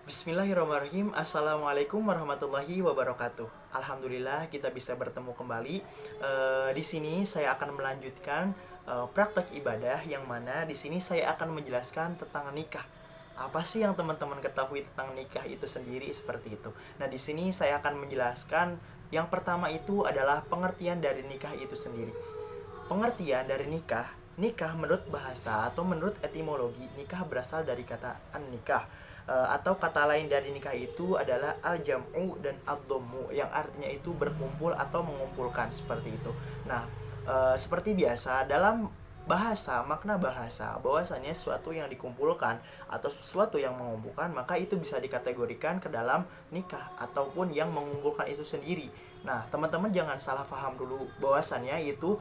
Bismillahirrahmanirrahim. Assalamualaikum warahmatullahi wabarakatuh. Alhamdulillah kita bisa bertemu kembali. Di sini saya akan melanjutkan praktek ibadah yang mana di sini saya akan menjelaskan tentang nikah. Apa sih yang teman-teman ketahui tentang nikah itu sendiri seperti itu. Nah, di sini saya akan menjelaskan yang pertama itu adalah pengertian dari nikah itu sendiri. Pengertian dari nikah, nikah menurut bahasa atau menurut etimologi, nikah berasal dari kata an-nikah. Atau kata lain dari nikah itu adalah al-jam'u dan ad-dhammu, yang artinya itu berkumpul atau mengumpulkan seperti itu. Nah, seperti biasa dalam bahasa, makna bahasa bahwasanya sesuatu yang dikumpulkan atau sesuatu yang mengumpulkan, maka itu bisa dikategorikan ke dalam nikah ataupun yang mengumpulkan itu sendiri. Nah, teman-teman jangan salah paham dulu bahwasannya itu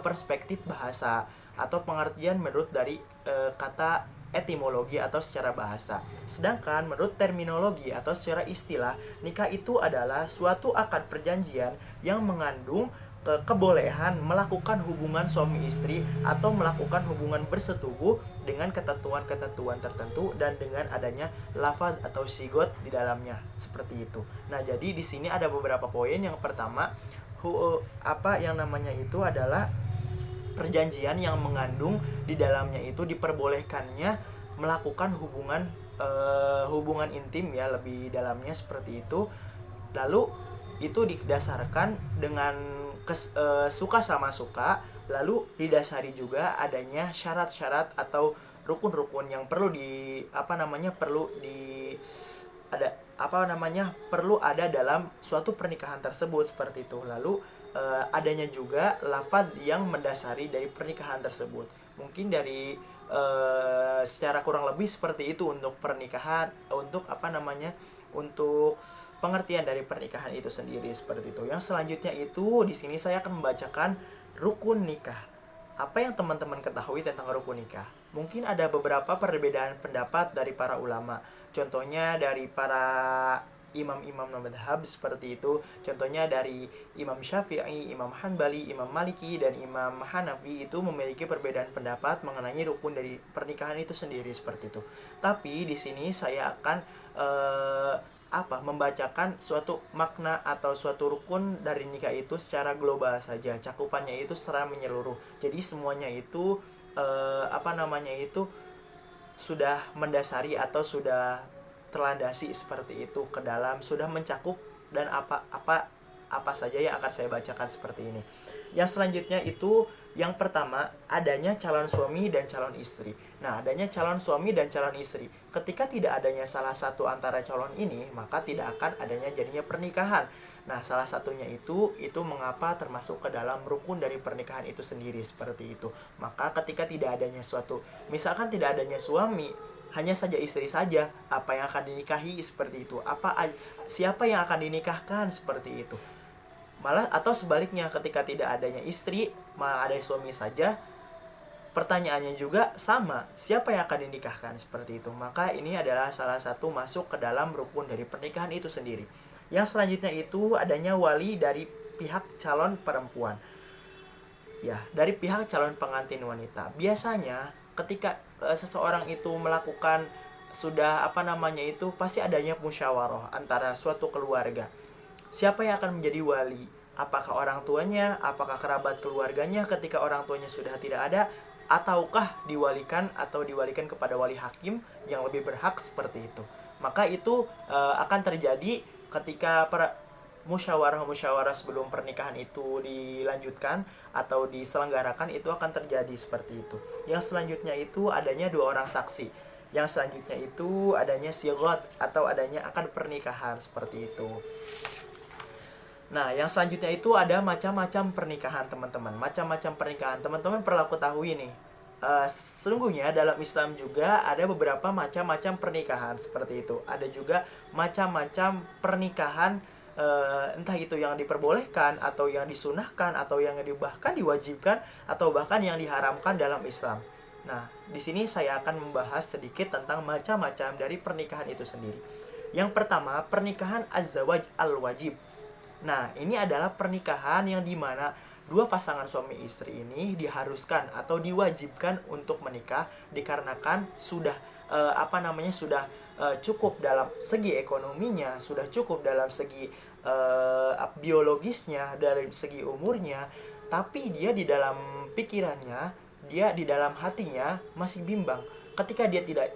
perspektif bahasa atau pengertian menurut dari kata etimologi atau secara bahasa. Sedangkan menurut terminologi atau secara istilah, nikah itu adalah suatu akad perjanjian yang mengandung kebolehan melakukan hubungan suami istri atau melakukan hubungan bersetubuh dengan ketentuan-ketentuan tertentu dan dengan adanya lafaz atau sigot di dalamnya seperti itu. Nah, jadi di sini ada beberapa poin. Yang pertama, apa yang namanya itu adalah perjanjian yang mengandung di dalamnya itu diperbolehkannya melakukan hubungan intim ya lebih dalamnya seperti itu. Lalu itu didasarkan dengan suka sama suka, lalu didasari juga adanya syarat-syarat atau rukun-rukun yang perlu perlu ada dalam suatu pernikahan tersebut seperti itu. Lalu adanya juga lafaz yang mendasari dari pernikahan tersebut. Mungkin dari secara kurang lebih seperti itu untuk pernikahan, untuk pengertian dari pernikahan itu sendiri seperti itu. Yang selanjutnya itu di sini saya akan membacakan rukun nikah. Apa yang teman-teman ketahui tentang rukun nikah? Mungkin ada beberapa perbedaan pendapat dari para ulama. Contohnya dari para imam-imam madhab seperti itu. Contohnya dari Imam Syafi'i, Imam Hanbali, Imam Maliki, dan Imam Hanafi itu memiliki perbedaan pendapat mengenai rukun dari pernikahan itu sendiri seperti itu. Tapi di sini saya akan membacakan suatu makna atau suatu rukun dari nikah itu secara global saja. Cakupannya itu secara menyeluruh. Jadi semuanya itu sudah mendasari atau sudah terlandasi seperti itu ke dalam, sudah mencakup dan apa saja yang akan saya bacakan seperti ini. Yang selanjutnya itu yang pertama adanya calon suami dan calon istri. Nah, adanya calon suami dan calon istri. Ketika tidak adanya salah satu antara calon ini, maka tidak akan adanya jadinya pernikahan. Nah, salah satunya itu mengapa termasuk ke dalam rukun dari pernikahan itu sendiri seperti itu. Maka ketika tidak adanya misalkan tidak adanya suami, hanya saja istri saja, apa yang akan dinikahi seperti itu? Siapa yang akan dinikahkan seperti itu? Malah atau sebaliknya, ketika tidak adanya istri, malah ada suami saja, pertanyaannya juga sama, siapa yang akan dinikahkan seperti itu? Maka ini adalah salah satu masuk ke dalam rukun dari pernikahan itu sendiri. Yang selanjutnya itu adanya wali dari pihak calon perempuan. Ya, dari pihak calon pengantin wanita. Biasanya ketika seseorang itu melakukan pasti adanya musyawarah antara suatu keluarga. Siapa yang akan menjadi wali? Apakah orang tuanya, apakah kerabat keluarganya ketika orang tuanya sudah tidak ada, ataukah diwalikan kepada wali hakim yang lebih berhak seperti itu. Maka itu akan terjadi ketika musyawarah sebelum pernikahan itu dilanjutkan atau diselenggarakan, itu akan terjadi seperti itu. Yang selanjutnya itu adanya 2 orang saksi. Yang selanjutnya itu adanya sigot atau adanya akad pernikahan seperti itu. Nah, yang selanjutnya itu ada macam-macam pernikahan, teman-teman. Macam-macam pernikahan, teman-teman perlu ketahui nih. Sesungguhnya dalam Islam juga ada beberapa macam-macam pernikahan seperti itu. Ada juga macam-macam pernikahan, entah itu yang diperbolehkan atau yang disunahkan atau yang bahkan diwajibkan atau bahkan yang diharamkan dalam Islam. Nah, di sini saya akan membahas sedikit tentang macam-macam dari pernikahan itu sendiri. Yang pertama, pernikahan az-zawaj al-wajib. Nah, ini adalah pernikahan yang dimana 2 pasangan suami istri ini diharuskan atau diwajibkan untuk menikah dikarenakan sudah sudah cukup dalam segi ekonominya, sudah cukup dalam segi biologisnya, dari segi umurnya, tapi dia di dalam pikirannya, dia di dalam hatinya masih bimbang. Ketika dia tidak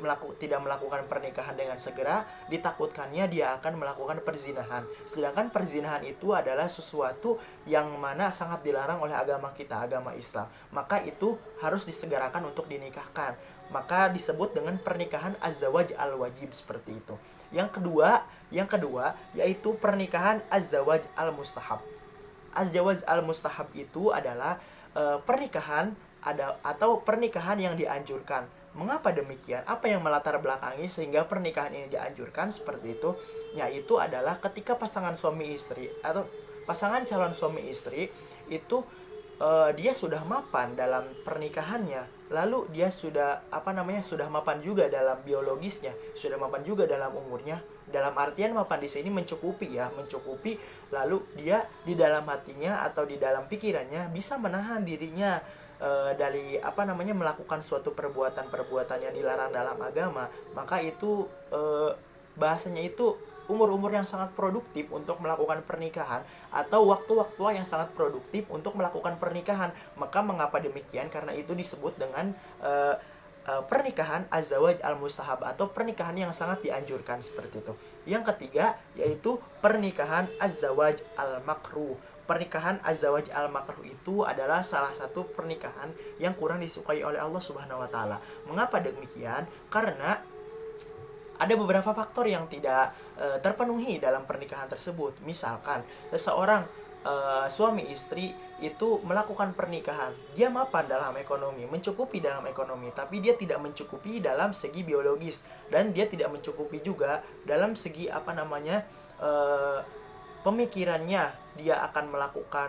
melakukan pernikahan dengan segera, ditakutkannya dia akan melakukan perzinahan. Sedangkan perzinahan itu adalah sesuatu yang mana sangat dilarang oleh agama kita, agama Islam. Maka itu harus disegerakan untuk dinikahkan. Maka disebut dengan pernikahan az-zawaj al-wajib, seperti itu. Yang kedua yaitu pernikahan az-zawaj al-mustahab. Az-zawaj al-mustahab itu adalah pernikahan atau pernikahan yang dianjurkan. Mengapa demikian? Apa yang melatar belakangi sehingga pernikahan ini dianjurkan seperti itu? Yaitu adalah ketika pasangan suami istri atau pasangan calon suami istri itu dia sudah mapan dalam pernikahannya, lalu dia sudah sudah mapan juga dalam biologisnya, sudah mapan juga dalam umurnya. Dalam artian mapan di sini mencukupi, lalu dia di dalam hatinya atau di dalam pikirannya bisa menahan dirinya dari melakukan suatu perbuatan yang dilarang dalam agama. Maka itu bahasanya itu umur-umur yang sangat produktif untuk melakukan pernikahan, atau waktu-waktu yang sangat produktif untuk melakukan pernikahan. Maka mengapa demikian? Karena itu disebut dengan pernikahan az-zawaj al-mustahab, atau pernikahan yang sangat dianjurkan, seperti itu. Yang ketiga yaitu pernikahan az-zawaj al-makruh. Pernikahan az-zawaj al-makruh itu adalah salah satu pernikahan yang kurang disukai oleh Allah Subhanahu wa taala. Mengapa demikian? Karena ada beberapa faktor yang tidak terpenuhi dalam pernikahan tersebut. Misalkan seseorang suami istri itu melakukan pernikahan, dia mapan dalam ekonomi, mencukupi dalam ekonomi, tapi dia tidak mencukupi dalam segi biologis, dan dia tidak mencukupi juga dalam segi pemikirannya. Dia akan melakukan,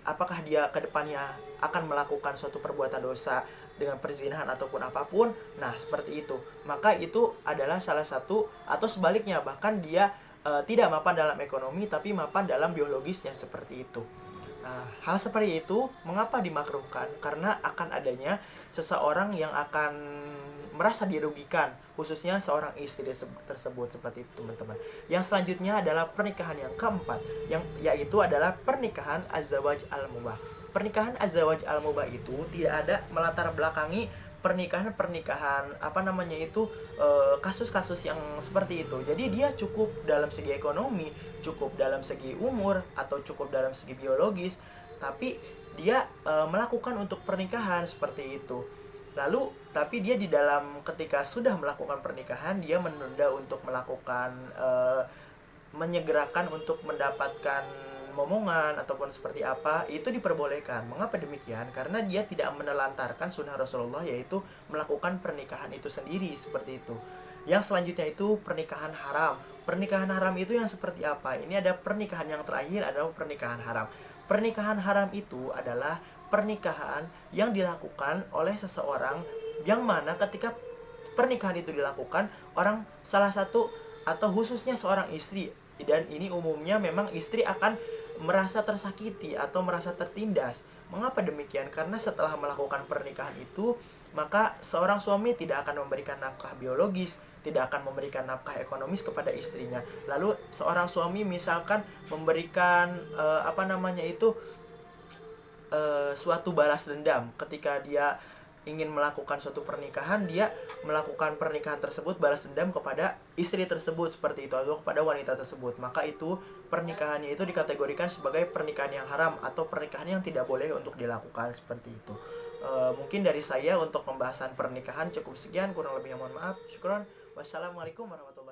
apakah dia ke depannya akan melakukan suatu perbuatan dosa dengan perzinahan ataupun apapun. Nah, seperti itu. Maka itu adalah salah satu, atau sebaliknya, bahkan dia tidak mapan dalam ekonomi tapi mapan dalam biologisnya, seperti itu. Nah, hal seperti itu mengapa dimakruhkan? Karena akan adanya seseorang yang akan merasa dirugikan, khususnya seorang istri tersebut, seperti itu, teman-teman. Yang selanjutnya adalah pernikahan yang keempat, yaitu adalah pernikahan az-zawaj al-mubah. Pernikahan az-zawaj al-mubah itu tidak ada melatar belakangi pernikahan kasus-kasus yang seperti itu. Jadi dia cukup dalam segi ekonomi, cukup dalam segi umur, atau cukup dalam segi biologis, tapi dia melakukan untuk pernikahan, seperti itu. Lalu tapi dia di dalam, ketika sudah melakukan pernikahan, dia menunda untuk melakukan menyegerakan untuk mendapatkan momongan ataupun seperti apa, itu diperbolehkan. Mengapa demikian? Karena dia tidak menelantarkan sunnah Rasulullah, yaitu melakukan pernikahan itu sendiri, seperti itu. Yang selanjutnya itu pernikahan haram. Pernikahan haram itu yang seperti apa? Ini ada pernikahan yang terakhir, adalah pernikahan haram. Pernikahan haram itu adalah pernikahan yang dilakukan oleh seseorang, yang mana ketika pernikahan itu dilakukan, salah satu atau khususnya seorang istri, dan ini umumnya memang istri akan merasa tersakiti atau merasa tertindas. Mengapa demikian? Karena setelah melakukan pernikahan itu, maka seorang suami tidak akan memberikan nafkah biologis, tidak akan memberikan nafkah ekonomis kepada istrinya. Lalu seorang suami misalkan memberikan suatu balas dendam ketika dia ingin melakukan suatu pernikahan, dia melakukan pernikahan tersebut balas dendam kepada istri tersebut, seperti itu, atau kepada wanita tersebut. Maka itu pernikahannya itu dikategorikan sebagai pernikahan yang haram, atau pernikahan yang tidak boleh untuk dilakukan, seperti itu. Mungkin dari saya untuk pembahasan pernikahan cukup sekian, kurang lebihnya mohon maaf. Syukron. Wassalamualaikum warahmatullahi wabarakatuh.